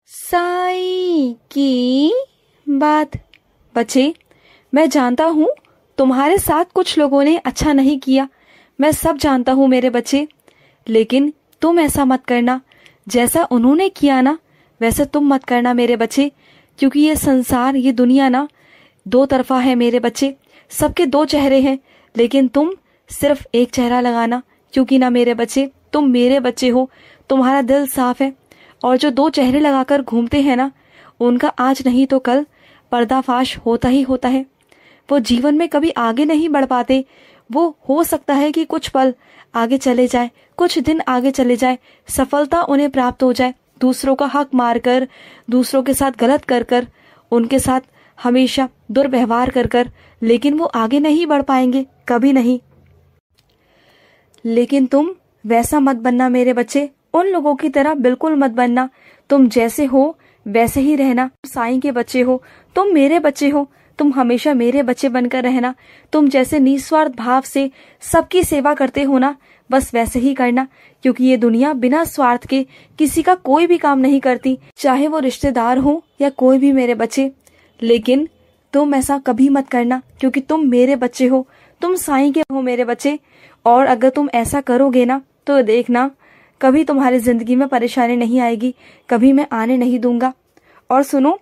साईं की बात। बच्चे, मैं जानता हूँ तुम्हारे साथ कुछ लोगों ने अच्छा नहीं किया, मैं सब जानता हूँ मेरे बच्चे, लेकिन तुम ऐसा मत करना। जैसा उन्होंने किया ना वैसे तुम मत करना मेरे बच्चे, क्योंकि ये संसार, ये दुनिया ना दो तरफा है मेरे बच्चे। सबके दो चेहरे हैं, लेकिन तुम सिर्फ एक चेहरा लगाना, क्योंकि ना मेरे बच्चे तुम मेरे बच्चे हो, तुम्हारा दिल साफ है। और जो दो चेहरे लगाकर घूमते हैं ना, उनका आज नहीं तो कल पर्दाफाश होता ही होता है। वो जीवन में कभी आगे नहीं बढ़ पाते। वो हो सकता है कि कुछ पल आगे चले जाए, कुछ दिन आगे चले जाए, सफलता उन्हें प्राप्त हो जाए, दूसरों का हक मारकर, दूसरों के साथ गलत कर कर, उनके साथ हमेशा दुर्व्यवहार कर कर, लेकिन वो आगे नहीं बढ़ पाएंगे, कभी नहीं। लेकिन तुम वैसा मत बनना मेरे बच्चे, उन लोगों की तरह बिल्कुल मत बनना। तुम जैसे हो वैसे ही रहना। साईं के बच्चे हो, तुम मेरे बच्चे हो, तुम हमेशा मेरे बच्चे बनकर रहना। तुम जैसे निस्वार्थ भाव से सबकी सेवा करते हो ना, बस वैसे ही करना, क्योंकि ये दुनिया बिना स्वार्थ के किसी का कोई भी काम नहीं करती, चाहे वो रिश्तेदार हो या कोई भी मेरे बच्चे। लेकिन तुम ऐसा कभी मत करना, क्योंकि तुम मेरे बच्चे हो, तुम साईं के हो मेरे बच्चे। और अगर तुम ऐसा करोगे ना तो देखना, कभी तुम्हारी जिंदगी में परेशानी नहीं आएगी, कभी मैं आने नहीं दूंगा। और सुनो,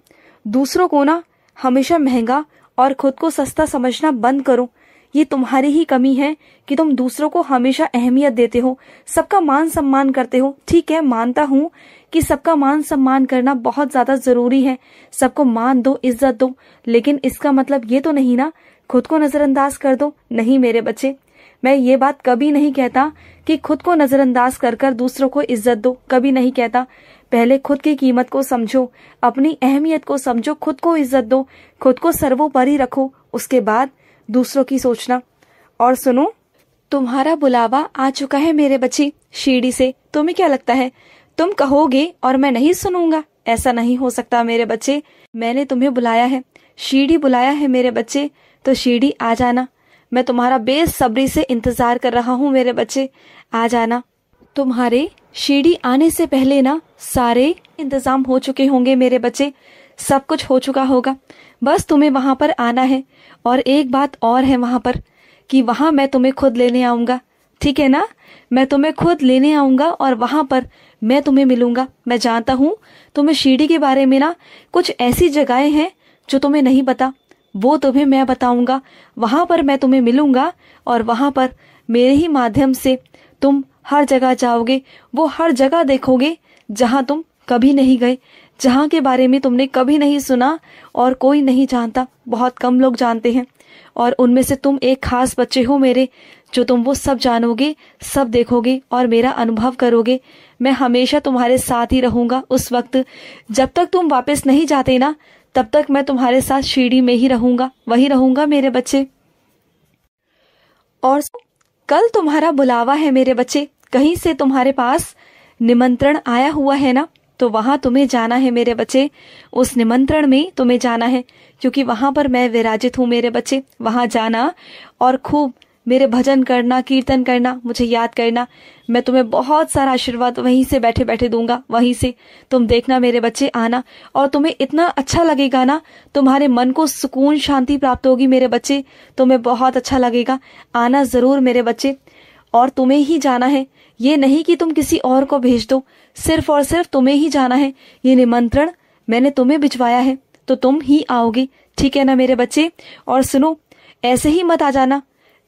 दूसरों को ना हमेशा महंगा और खुद को सस्ता समझना बंद करो। ये तुम्हारी ही कमी है कि तुम दूसरों को हमेशा अहमियत देते हो, सबका मान सम्मान करते हो। ठीक है, मानता हूँ कि सबका मान सम्मान करना बहुत ज्यादा जरूरी है, सबको मान दो, इज्जत दो, लेकिन इसका मतलब ये तो नहीं ना खुद को नजरअंदाज कर दो। नहीं मेरे बच्चे, मैं ये बात कभी नहीं कहता कि खुद को नजरअंदाज कर कर दूसरों को इज्जत दो, कभी नहीं कहता। पहले खुद की कीमत को समझो, अपनी अहमियत को समझो, खुद को इज्जत दो, खुद को सर्वोपरि रखो, उसके बाद दूसरों की सोचना। और सुनो, तुम्हारा बुलावा आ चुका है मेरे बच्चे शिरडी से। तुम्हें क्या लगता है तुम कहोगे और मैं नहीं सुनूंगा? ऐसा नहीं हो सकता मेरे बच्चे। मैंने तुम्हें बुलाया है, शिरडी बुलाया है मेरे बच्चे, तो शिरडी आ जाना। मैं तुम्हारा बेसब्री से इंतजार कर रहा हूँ मेरे बच्चे, आ जाना। तुम्हारे शिरडी आने से पहले ना सारे इंतजाम हो चुके होंगे मेरे बच्चे, सब कुछ हो चुका होगा, बस तुम्हें वहां पर आना है। और एक बात और है वहां पर, कि वहां मैं तुम्हें खुद लेने आऊंगा, ठीक है ना? मैं तुम्हें खुद लेने आऊंगा और वहां पर मैं तुम्हें मिलूंगा। मैं जानता हूँ तुम्हें शिरडी के बारे में ना कुछ ऐसी जगहें हैं जो तुम्हें नहीं पता, वो तुम्हें मैं बताऊंगा। वहां पर मैं तुम्हें मिलूंगा और वहां पर मेरे ही माध्यम से तुम हर जगह जाओगे, वो हर जगह देखोगे जहां तुम कभी नहीं गए, जहां के बारे में तुमने कभी नहीं सुना और कोई नहीं जानता, बहुत कम लोग जानते हैं। और उनमें से तुम एक खास बच्चे हो मेरे, जो तुम वो सब जानोगे, सब देखोगे और मेरा अनुभव करोगे। मैं हमेशा तुम्हारे साथ ही रहूंगा उस वक्त, जब तक तुम वापस नहीं जाते ना, तब तक मैं तुम्हारे साथ शिरडी में ही रहूंगा, वही रहूंगा मेरे बच्चे। और कल तुम्हारा बुलावा है मेरे बच्चे, कहीं से तुम्हारे पास निमंत्रण आया हुआ है ना, तो वहां तुम्हें जाना है मेरे बच्चे, उस निमंत्रण में तुम्हें जाना है, क्योंकि वहां पर मैं विराजित हूँ मेरे बच्चे। वहां जाना और खूब मेरे भजन करना, कीर्तन करना, मुझे याद करना। मैं तुम्हें बहुत सारा आशीर्वाद वहीं से बैठे बैठे दूंगा, वहीं से तुम देखना मेरे बच्चे, आना। और तुम्हें इतना अच्छा लगेगा ना, तुम्हारे मन को सुकून शांति प्राप्त होगी मेरे बच्चे, तुम्हें बहुत अच्छा लगेगा। आना जरूर मेरे बच्चे। और तुम्हें ही जाना है, ये नहीं कि तुम किसी और को भेज दो, सिर्फ और सिर्फ तुम्हें ही जाना है। ये निमंत्रण मैंने तुम्हें भिजवाया है, तो तुम ही आओगे, ठीक है ना मेरे बच्चे? और सुनो, ऐसे ही मत आ जाना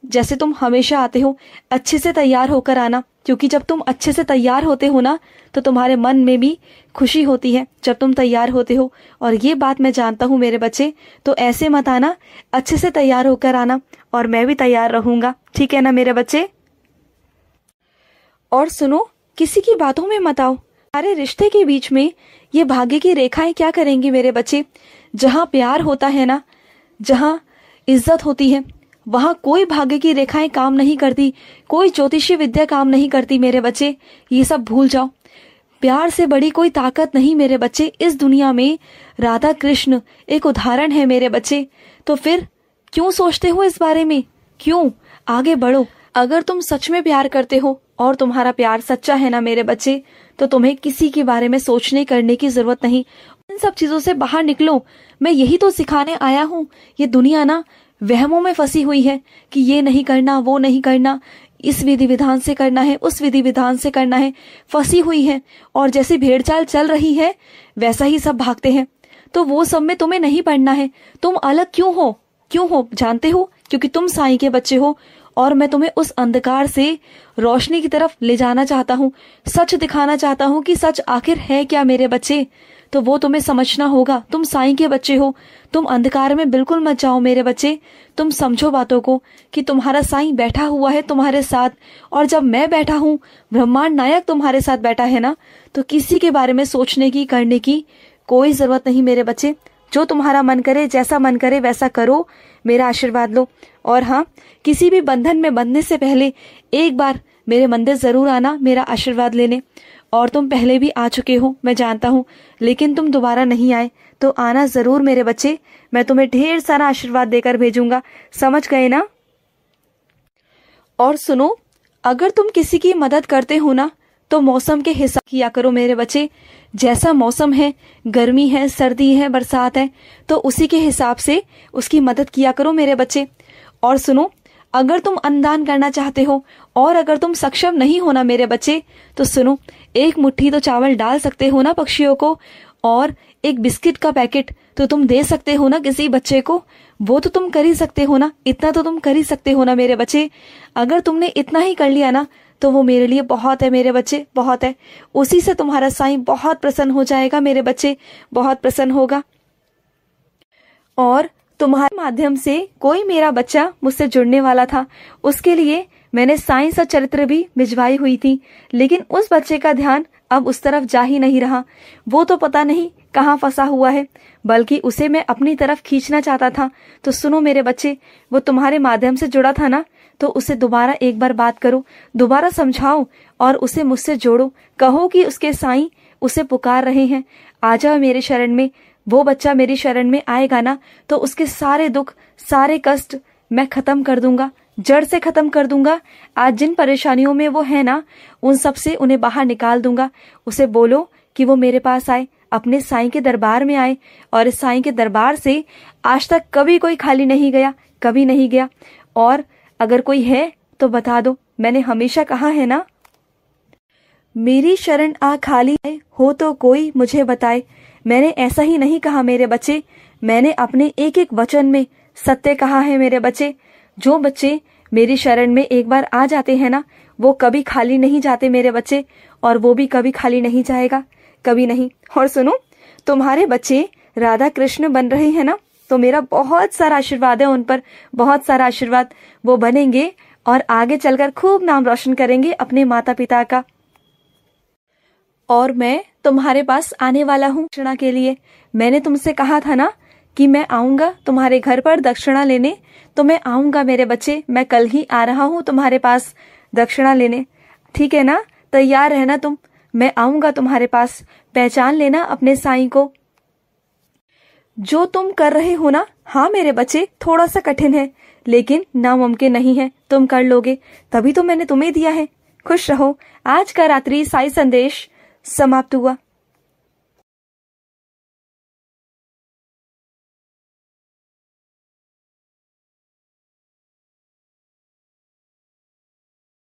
जैसे तुम हमेशा आते हो, अच्छे से तैयार होकर आना, क्योंकि जब तुम अच्छे से तैयार होते हो ना, तो तुम्हारे मन में भी खुशी होती है जब तुम तैयार होते हो। और ये बात मैं जानता हूँ मेरे बच्चे, तो ऐसे मत आना, अच्छे से तैयार होकर आना, और मैं भी तैयार रहूंगा, ठीक है ना मेरे बच्चे? और सुनो, किसी की बातों में मत आओ। हमारे रिश्ते के बीच में ये भाग्य की रेखाएं क्या करेंगी मेरे बच्चे? जहाँ प्यार होता है ना, जहाँ इज्जत होती है, वहां कोई भाग्य की रेखाएं काम नहीं करती, कोई ज्योतिषीय विद्या काम नहीं करती मेरे बच्चे, ये सब भूल जाओ। प्यार से बड़ी कोई ताकत नहीं मेरे बच्चे इस दुनिया में। राधा कृष्ण एक उदाहरण है मेरे बच्चे। तो फिर क्यों सोचते हो इस बारे में? क्यों? आगे बढ़ो। अगर तुम सच में प्यार करते हो और तुम्हारा प्यार सच्चा है ना मेरे बच्चे, तो तुम्हें किसी के बारे में सोचने करने की जरूरत नहीं। इन सब चीजों से बाहर निकलो। मैं यही तो सिखाने आया हूँ। ये दुनिया ना वहमों में फंसी हुई है कि ये नहीं करना, वो नहीं करना, इस विधि विधान से करना है, उस विधि विधान से करना है, फंसी हुई है। और जैसी भेड़ चाल चल रही है वैसा ही सब भागते हैं। तो वो सब में तुम्हें नहीं पड़ना है। तुम अलग क्यों हो जानते हो? क्योंकि तुम साईं के बच्चे हो और मैं तुम्हें उस अंधकार से रोशनी की तरफ ले जाना चाहता हूँ। सच दिखाना चाहता हूँ कि सच आखिर है क्या मेरे बच्चे। तो वो तुम्हें समझना होगा। तुम साईं के बच्चे हो। तुम अंधकार में बिल्कुल मत जाओ मेरे बच्चे। तुम समझो बातों को कि तुम्हारा साईं बैठा हुआ है तुम्हारे साथ। और जब मैं बैठा हूँ, ब्रह्मांड नायक तुम्हारे साथ बैठा है ना, तो किसी के बारे में सोचने की, करने की कोई जरूरत नहीं मेरे बच्चे। जो तुम्हारा मन करे, जैसा मन करे वैसा करो, मेरा आशीर्वाद लो। और हाँ, किसी भी बंधन में बंधने से पहले एक बार मेरे मंदिर जरूर आना मेरा आशीर्वाद लेने। और तुम पहले भी आ चुके हो मैं जानता हूँ, लेकिन तुम दोबारा नहीं आए, तो आना जरूर मेरे बच्चे। मैं तुम्हें ढेर सारा आशीर्वाद देकर भेजूंगा। समझ गए ना? और सुनो, अगर तुम किसी की मदद करते हो ना, तो मौसम के हिसाब किया करो मेरे बच्चे। जैसा मौसम है, गर्मी है, सर्दी है, बरसात है, तो उसी के हिसाब से उसकी मदद किया करो मेरे बच्चे। और सुनो, अगर तुम अन्नदान करना चाहते हो और अगर तुम सक्षम नहीं हो ना मेरे बच्चे, तो सुनो, एक मुट्ठी तो चावल डाल सकते हो ना पक्षियों को, और एक बिस्किट का पैकेट तो तुम दे सकते हो ना किसी बच्चे को। वो तो तुम कर ही सकते हो ना, इतना तो तुम कर ही सकते हो ना मेरे बच्चे। अगर तुमने इतना ही कर लिया ना, तो वो मेरे लिए बहुत है मेरे बच्चे, बहुत है। उसी से तुम्हारा साईं बहुत प्रसन्न हो जाएगा मेरे बच्चे, बहुत प्रसन्न होगा। और तुम्हारे माध्यम से कोई मेरा बच्चा मुझसे जुड़ने वाला था, उसके लिए मैंने साईं सच्चरित्र भी भिजवाई हुई थी, लेकिन उस बच्चे का ध्यान अब उस तरफ जा ही नहीं रहा। वो तो पता नहीं कहाँ फंसा हुआ है, बल्कि उसे मैं अपनी तरफ खींचना चाहता था। तो सुनो मेरे बच्चे, वो तुम्हारे माध्यम से जुड़ा था ना, तो उसे दोबारा एक बार बात करो, दोबारा समझाओ और उसे मुझसे जोड़ो। कहो कि उसके साईं उसे पुकार रहे हैं, आ जाओ मेरे शरण में। वो बच्चा मेरी शरण में आएगा ना, तो उसके सारे दुख, सारे कष्ट मैं खत्म कर दूंगा, जड़ से खत्म कर दूंगा। आज जिन परेशानियों में वो है ना, उन सब से उन्हें बाहर निकाल दूंगा। उसे बोलो कि वो मेरे पास आए, अपने साईं के दरबार में आए। और इस साईं के दरबार से आज तक कभी कोई खाली नहीं गया, कभी नहीं गया। और अगर कोई है तो बता दो, मैंने हमेशा कहा है ना, मेरी शरण आ खाली हो तो कोई मुझे बताए। मैंने ऐसा ही नहीं कहा मेरे बच्चे, मैंने अपने एक एक वचन में सत्य कहा है मेरे बच्चे। जो बच्चे मेरी शरण में एक बार आ जाते हैं ना, वो कभी खाली नहीं जाते मेरे बच्चे, और वो भी कभी खाली नहीं जाएगा, कभी नहीं। और सुनो, तुम्हारे बच्चे राधा कृष्ण बन रहे हैं ना, तो मेरा बहुत सारा आशीर्वाद है उन पर, बहुत सारा आशीर्वाद। वो बनेंगे और आगे चलकर खूब नाम रोशन करेंगे अपने माता पिता का। और मैं तुम्हारे पास आने वाला हूँ दक्षिणा के लिए। मैंने तुमसे कहा था ना कि मैं आऊंगा तुम्हारे घर पर दक्षिणा लेने, तो मैं आऊंगा मेरे बच्चे। मैं कल ही आ रहा हूँ तुम्हारे पास दक्षिणा लेने, ठीक है ना? तैयार रहना तुम, मैं आऊंगा तुम्हारे पास। पहचान लेना अपने साईं को। जो तुम कर रहे हो ना, हाँ मेरे बच्चे, थोड़ा सा कठिन है, लेकिन नामुमकिन नहीं है, तुम कर लोगे, तभी तो मैंने तुम्हें दिया है। खुश रहो। आज का रात्रि साई संदेश समाप्त हुआ।